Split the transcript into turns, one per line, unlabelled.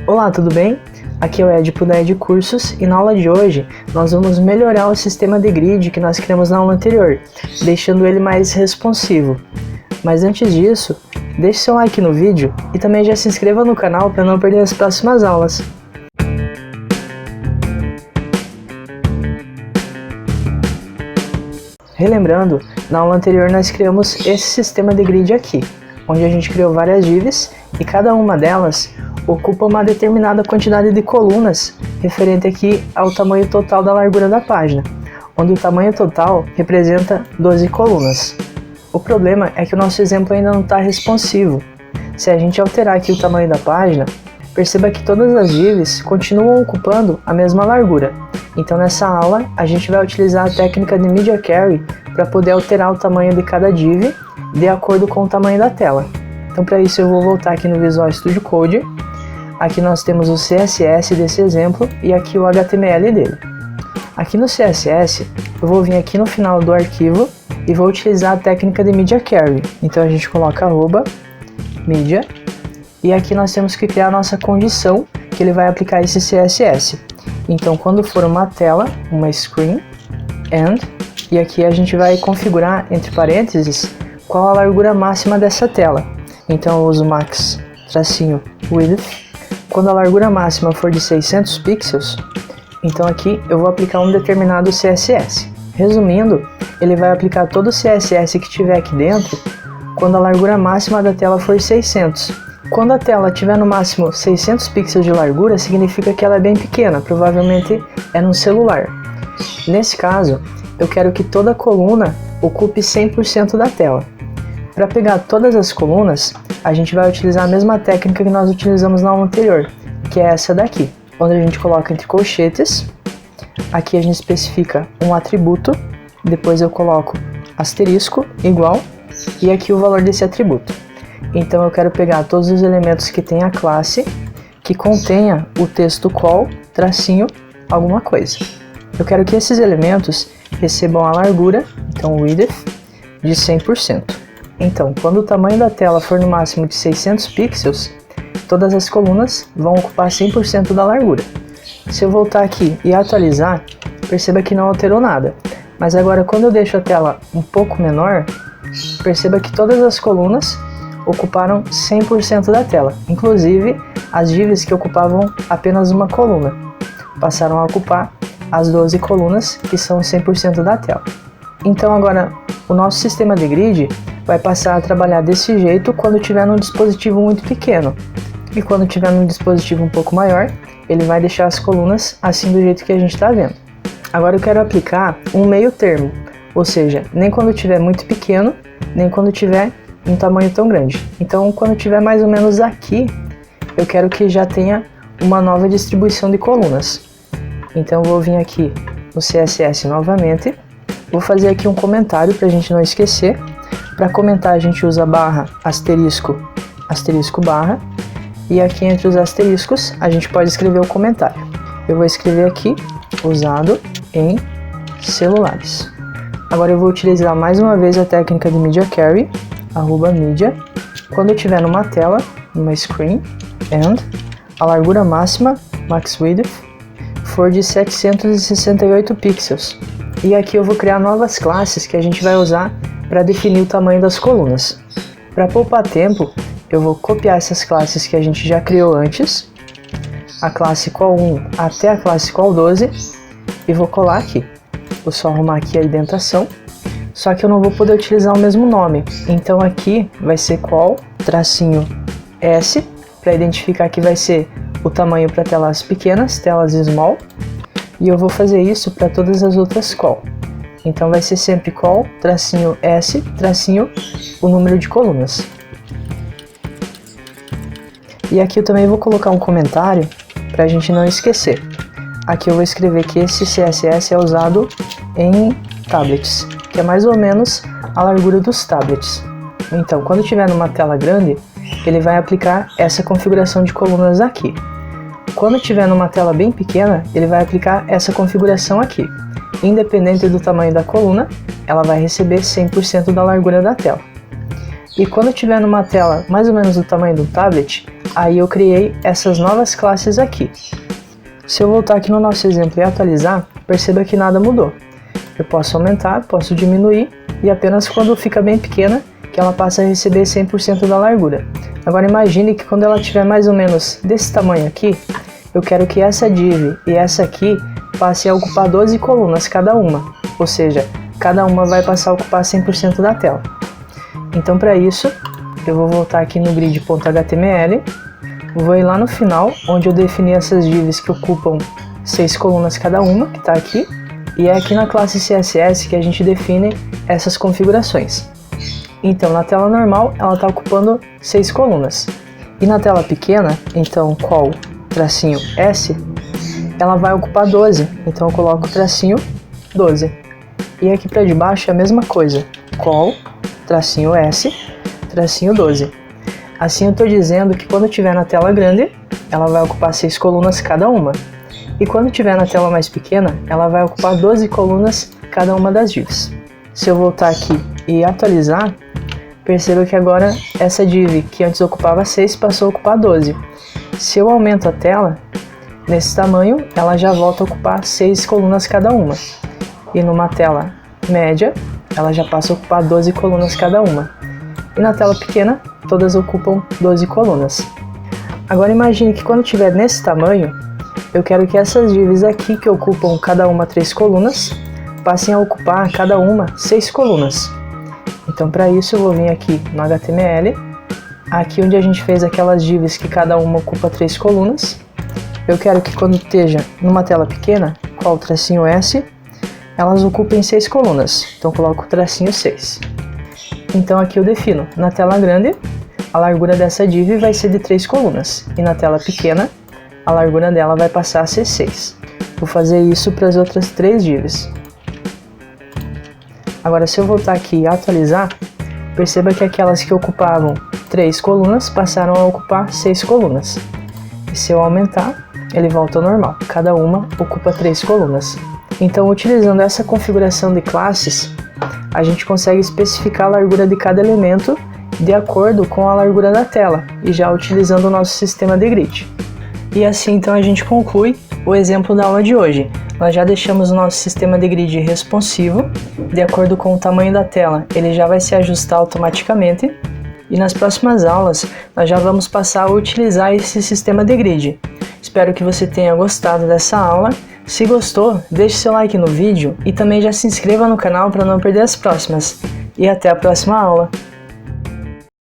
Olá, tudo bem? Aqui é o Edipo da Ed Cursos e na aula de hoje nós vamos melhorar o sistema de grid que nós criamos na aula anterior, deixando ele mais responsivo. Mas antes disso, deixe seu like no vídeo e também já se inscreva no canal para não perder as próximas aulas. Relembrando, na aula anterior nós criamos esse sistema de grid aqui, onde a gente criou várias divs e cada uma delas ocupa uma determinada quantidade de colunas referente aqui ao tamanho total da largura da página, onde o tamanho total representa 12 colunas. O problema é que o nosso exemplo ainda não está responsivo. Se a gente alterar aqui o tamanho da página, perceba que todas as divs continuam ocupando a mesma largura. Então nessa aula a gente vai utilizar a técnica de Media Query para poder alterar o tamanho de cada div de acordo com o tamanho da tela. Então para isso eu vou voltar aqui no Visual Studio Code. Aqui nós temos o CSS desse exemplo e aqui o HTML dele. Aqui no CSS eu vou vir aqui no final do arquivo e vou utilizar a técnica de Media Query. Então a gente coloca @media e aqui nós temos que criar a nossa condição que ele vai aplicar esse CSS. Então quando for uma tela, uma screen, and, e aqui a gente vai configurar entre parênteses qual a largura máxima dessa tela. Então eu uso max-width. Quando a largura máxima for de 600 pixels, então aqui eu vou aplicar um determinado CSS. Resumindo, ele vai aplicar todo o CSS que tiver aqui dentro quando a largura máxima da tela for 600. Quando a tela tiver no máximo 600 pixels de largura, significa que ela é bem pequena, provavelmente é num celular. Nesse caso, eu quero que toda coluna ocupe 100% da tela. Para pegar todas as colunas, a gente vai utilizar a mesma técnica que nós utilizamos na aula anterior, que é essa daqui, onde a gente coloca entre colchetes, aqui a gente especifica um atributo, depois eu coloco asterisco, igual, e aqui o valor desse atributo. Então eu quero pegar todos os elementos que tem a classe, que contenha o texto call, tracinho, alguma coisa. Eu quero que esses elementos recebam a largura, então width, de 100%. Então, quando o tamanho da tela for no máximo de 600 pixels, todas as colunas vão ocupar 100% da largura. Se eu voltar aqui e atualizar, perceba que não alterou nada. Mas agora, quando eu deixo a tela um pouco menor, perceba que todas as colunas ocuparam 100% da tela. Inclusive, as divs que ocupavam apenas uma coluna passaram a ocupar as 12 colunas, que são 100% da tela. Então agora, o nosso sistema de grid vai passar a trabalhar desse jeito quando tiver num dispositivo muito pequeno. E quando tiver num dispositivo um pouco maior, ele vai deixar as colunas assim do jeito que a gente está vendo. Agora eu quero aplicar um meio termo, ou seja, nem quando tiver muito pequeno, nem quando tiver um tamanho tão grande. Então quando tiver mais ou menos aqui, eu quero que já tenha uma nova distribuição de colunas. Então eu vou vir aqui no CSS novamente, vou fazer aqui um comentário para a gente não esquecer. Para comentar a gente usa barra, asterisco, asterisco barra, e aqui entre os asteriscos a gente pode escrever o comentário. Eu vou escrever aqui, usado em celulares. Agora eu vou utilizar mais uma vez a técnica de Media Query, @media. Quando eu estiver numa tela, numa screen, and, a largura máxima, max width, for de 768 pixels. E aqui eu vou criar novas classes que a gente vai usar para definir o tamanho das colunas. Para poupar tempo, eu vou copiar essas classes que a gente já criou antes, a classe call1 até a classe call12, e vou colar aqui. Vou só arrumar aqui a indentação, só que eu não vou poder utilizar o mesmo nome. Então aqui vai ser call-s, para identificar que vai ser o tamanho para telas pequenas, telas small, e eu vou fazer isso para todas as outras call. Então vai ser sempre call-s, o número de colunas. E aqui eu também vou colocar um comentário para a gente não esquecer. Aqui eu vou escrever que esse CSS é usado em tablets, que é mais ou menos a largura dos tablets. Então, quando tiver numa tela grande, ele vai aplicar essa configuração de colunas aqui. Quando tiver numa tela bem pequena, ele vai aplicar essa configuração aqui. Independente do tamanho da coluna, ela vai receber 100% da largura da tela. E quando tiver numa tela mais ou menos do tamanho do tablet, aí eu criei essas novas classes aqui. Se eu voltar aqui no nosso exemplo e atualizar, perceba que nada mudou. Eu posso aumentar, posso diminuir, e apenas quando fica bem pequena, que ela passa a receber 100% da largura. Agora imagine que quando ela tiver mais ou menos desse tamanho aqui, eu quero que essa div e essa aqui passem a ocupar 12 colunas cada uma, ou seja, cada uma vai passar a ocupar 100% da tela. Então para isso, eu vou voltar aqui no grid.html, vou ir lá no final, onde eu defini essas divs que ocupam 6 colunas cada uma, que está aqui, e é aqui na classe CSS que a gente define essas configurações. Então na tela normal ela está ocupando 6 colunas, e na tela pequena, então col tracinho S, ela vai ocupar 12, então eu coloco tracinho 12. E aqui para de baixo é a mesma coisa, col tracinho S, tracinho 12. Assim eu estou dizendo que quando estiver na tela grande, ela vai ocupar 6 colunas cada uma. E quando estiver na tela mais pequena, ela vai ocupar 12 colunas cada uma das divs. Se eu voltar aqui e atualizar, perceba que agora essa div que antes ocupava 6 passou a ocupar 12. Se eu aumento a tela, nesse tamanho, ela já volta a ocupar 6 colunas cada uma. E numa tela média, ela já passa a ocupar 12 colunas cada uma. E na tela pequena, todas ocupam 12 colunas. Agora imagine que quando estiver nesse tamanho, eu quero que essas divs aqui, que ocupam cada uma 3 colunas, passem a ocupar cada uma 6 colunas. Então para isso eu vou vir aqui no HTML, aqui onde a gente fez aquelas divs que cada uma ocupa 3 colunas. Eu quero que quando esteja numa tela pequena, col tracinho S, elas ocupem 6 colunas, então coloco o tracinho 6. Então aqui eu defino, na tela grande, a largura dessa div vai ser de 3 colunas, e na tela pequena, a largura dela vai passar a ser 6. Vou fazer isso para as outras 3 divs. Agora se eu voltar aqui e atualizar, perceba que aquelas que ocupavam 3 colunas passaram a ocupar 6 colunas. E se eu aumentar, ele volta ao normal, cada uma ocupa 3 colunas. Então, utilizando essa configuração de classes, a gente consegue especificar a largura de cada elemento de acordo com a largura da tela, e já utilizando o nosso sistema de grid. E assim então a gente conclui o exemplo da aula de hoje. Nós já deixamos o nosso sistema de grid responsivo, de acordo com o tamanho da tela, ele já vai se ajustar automaticamente. E nas próximas aulas, nós já vamos passar a utilizar esse sistema de grid. Espero que você tenha gostado dessa aula. Se gostou, deixe seu like no vídeo e também já se inscreva no canal para não perder as próximas. E até a próxima aula!